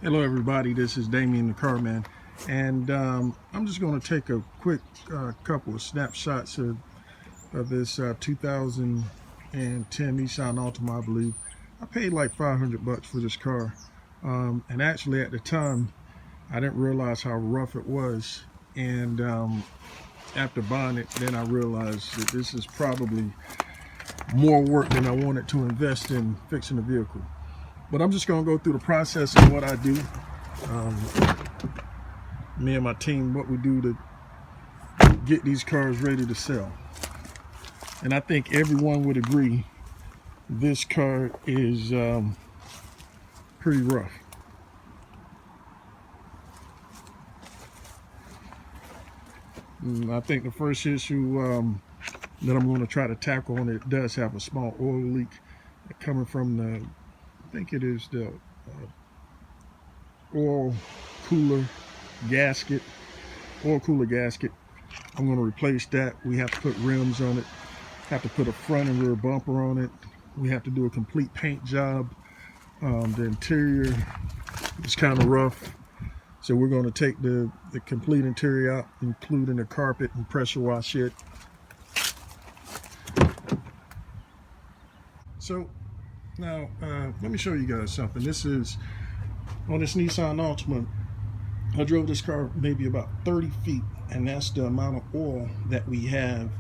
Hello everybody, this is Damien the Carman, and I'm just going to take a quick couple of snapshots of this 2010 Nissan Altima, I believe. I paid like 500 bucks for this car, and actually at the time I didn't realize how rough it was, and after buying it then I realized that this is probably more work than I wanted to invest in fixing the vehicle. But I'm just going to go through the process of what I do. Me and my team, what we do to get these cars ready to sell. And I think everyone would agree this car is pretty rough. I think the first issue that I'm going to try to tackle on it does have a small oil leak coming from the, I think it is the oil cooler gasket. I'm going to replace that. We have to put rims on it, have to put a front and rear bumper on it. We have to do a complete paint job. The interior is kind of rough, so we're going to take the complete interior out, including the carpet, and pressure wash it. So now let me show you guys something. This is on this Nissan Altima. I drove this car maybe about 30 feet, and that's the amount of oil that we have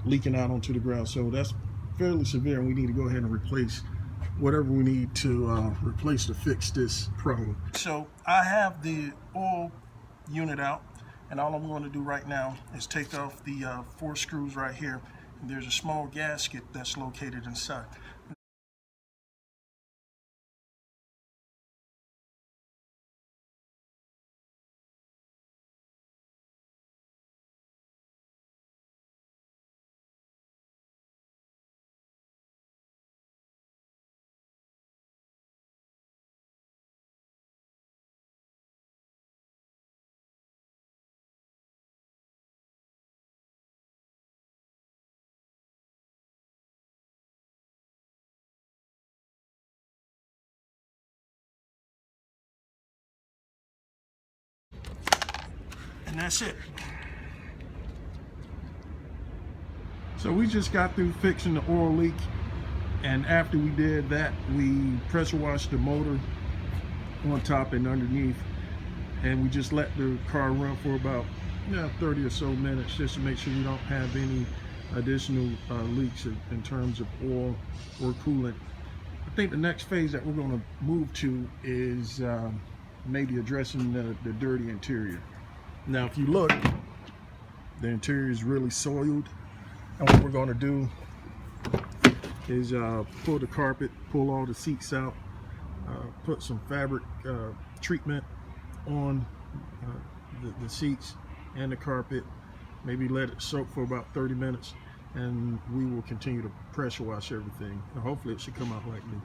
leaking out onto the ground. So that's fairly severe, and we need to go ahead and replace whatever we need to replace to fix this problem. So I have the oil unit out, and all I'm going to do right now is take off the 4 screws right here, and there's a small gasket that's located inside. And that's it. So we just got through fixing the oil leak, and after we did that, we pressure washed the motor on top and underneath, and we just let the car run for about 30 or so minutes just to make sure we don't have any additional leaks in terms of oil or coolant. I think the next phase that we're going to move to is maybe addressing the dirty interior. Now if you look, the interior is really soiled, and what we're going to do is pull the carpet, pull all the seats out, put some fabric treatment on the seats and the carpet, maybe let it soak for about 30 minutes, and we will continue to pressure wash everything. And hopefully it should come out like new.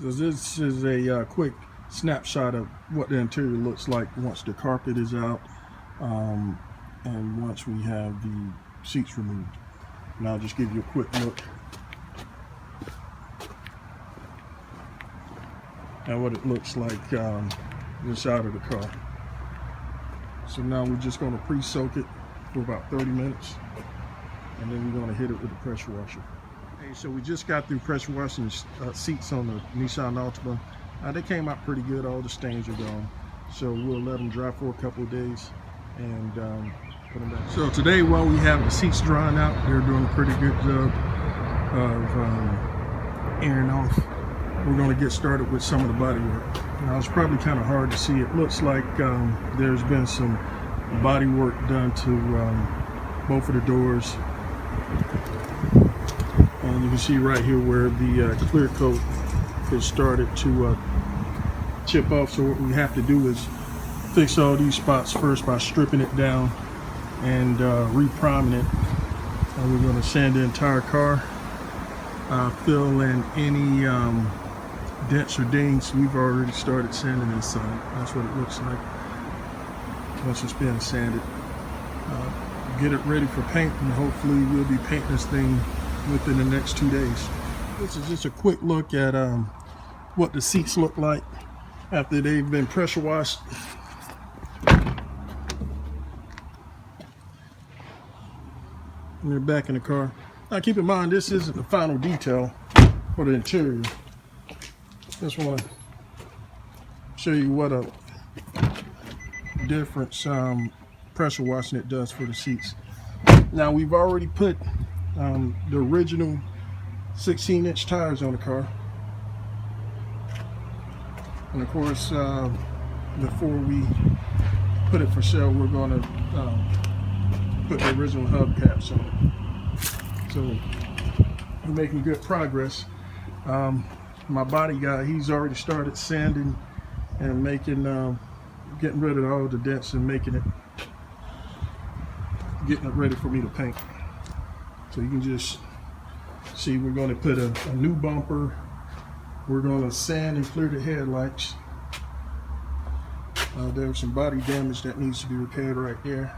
So this is a quick snapshot of what the interior looks like once the carpet is out, and once we have the seats removed. And I'll just give you a quick look at what it looks like inside of the car. So now we're just going to pre-soak it for about 30 minutes, and then we're going to hit it with the pressure washer. Okay, so we just got through pressure washing the seats on the Nissan Altima. They came out pretty good. All the stains are gone. So we'll let them dry for a couple of days and put them back. So today, while we have the seats drying out, they're doing a pretty good job of airing off. We're going to get started with some of the body work. Now it's probably kind of hard to see. It looks like there's been some body work done to both of the doors. And you can see right here where the clear coat has started to chip off. So what we have to do is fix all these spots first by stripping it down and re-priming it. And we're going to sand the entire car, fill in any dents or dings. We've already started sanding inside. That's what it looks like once it's been sanded. Get it ready for paint, and hopefully we'll be painting this thing within the next 2 days. This is just a quick look at what the seats look like. after they've been pressure washed. And they're back in the car. Now keep in mind, this isn't the final detail for the interior. Just want to show you what a difference pressure washing it does for the seats. Now we've already put the original 16-inch tires on the car. And of course, before we put it for sale, we're going to put the original hubcaps on it. So we're making good progress. My body guy, he's already started sanding and making, getting rid of all the dents and getting it ready for me to paint. So you can just see we're going to put a new bumper. We're going to sand and clear the headlights. There's some body damage that needs to be repaired right there.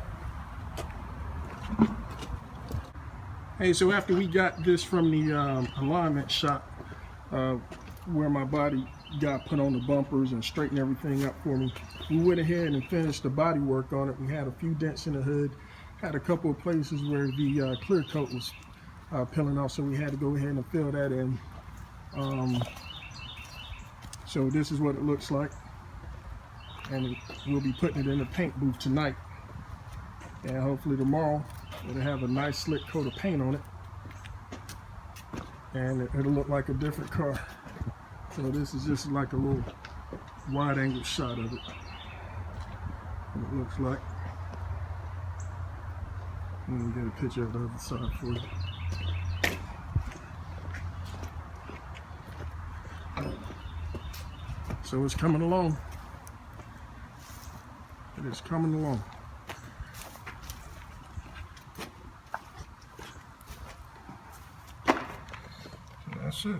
Hey, so after we got this from the alignment shop, where my body got put on the bumpers and straightened everything up for me, we went ahead and finished the body work on it. We had a few dents in the hood, had a couple of places where the clear coat was peeling off, so we had to go ahead and fill that in. So this is what it looks like, and we'll be putting it in the paint booth tonight, and hopefully tomorrow it'll have a nice slick coat of paint on it, and it'll look like a different car. So this is just like a little wide angle shot of it, what it looks like. Let me get a picture of the other side for you. So it's coming along. It is coming along. So that's it.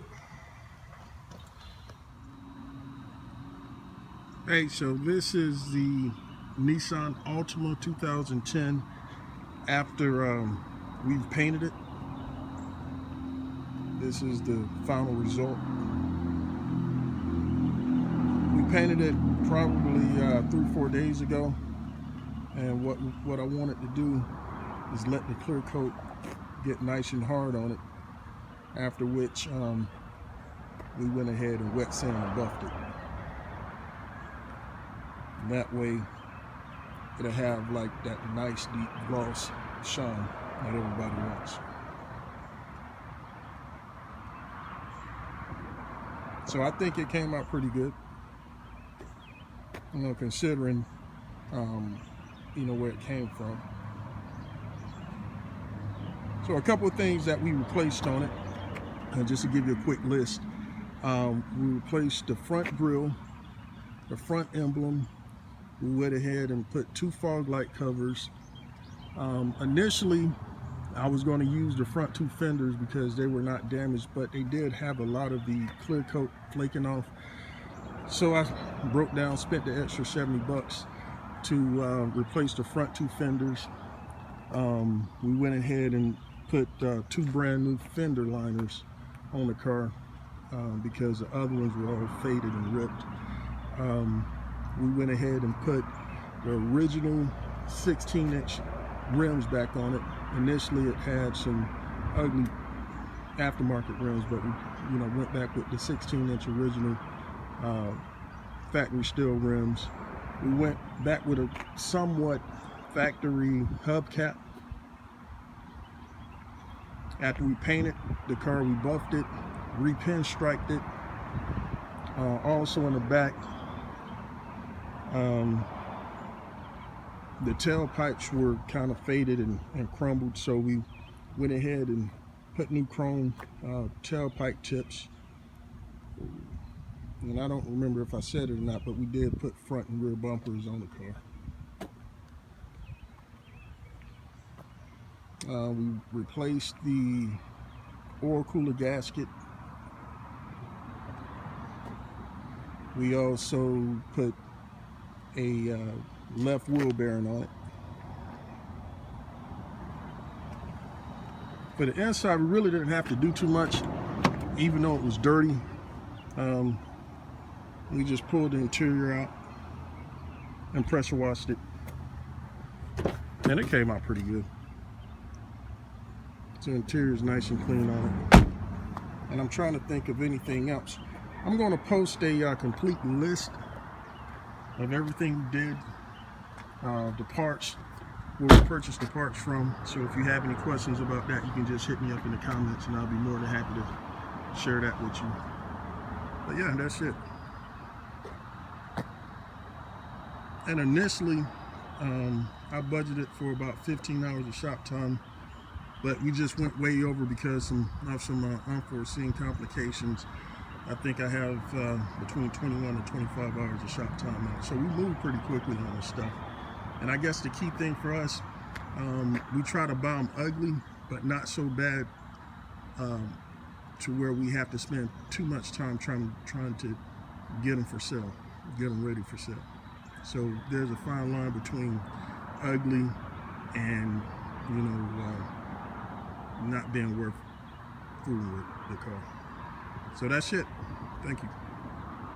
Hey, so this is the Nissan Altima 2010 after we've painted it. This is the final result. We painted it probably 3 or 4 days ago, and what I wanted to do is let the clear coat get nice and hard on it, after which we went ahead and wet sand and buffed it. And that way it'll have like that nice deep gloss shine that everybody wants. So I think it came out pretty good, you know, considering you know, where it came from. So a couple of things that we replaced on it, and just to give you a quick list, we replaced the front grille, the front emblem. We went ahead and put 2 fog light covers. Initially, I was going to use the front 2 fenders because they were not damaged, but they did have a lot of the clear coat flaking off. So I broke down, spent the extra $70 to replace the front 2 fenders. We went ahead and put 2 brand new fender liners on the car because the other ones were all faded and ripped. We went ahead and put the original 16-inch rims back on it. Initially it had some ugly aftermarket rims, but we, you know, went back with the 16-inch original factory steel rims. We went back with a somewhat factory hubcap. After we painted the car, we buffed it, re-pinstriped it. Also in the back, the tailpipes were kind of faded and crumbled, so we went ahead and put new chrome tailpipe tips. And I don't remember if I said it or not, but we did put front and rear bumpers on the car. We replaced the oil cooler gasket. We also put a left wheel bearing on it. For the inside, we really didn't have to do too much, even though it was dirty. We just pulled the interior out and pressure washed it, and it came out pretty good. So the interior is nice and clean on it. And I'm trying to think of anything else. I'm going to post a complete list of everything we did, the parts, where we purchased the parts from. So if you have any questions about that, you can just hit me up in the comments, and I'll be more than happy to share that with you. But yeah, that's it. And initially, I budgeted for about 15 hours of shop time, but we just went way over because of some unforeseen complications. I think I have between 21 and 25 hours of shop time now. So we moved pretty quickly on this stuff. And I guess the key thing for us, we try to buy them ugly, but not so bad to where we have to spend too much time trying to get them for sale, get them ready for sale. So there's a fine line between ugly and, not being worth fooling with the car. So that's it. Thank you.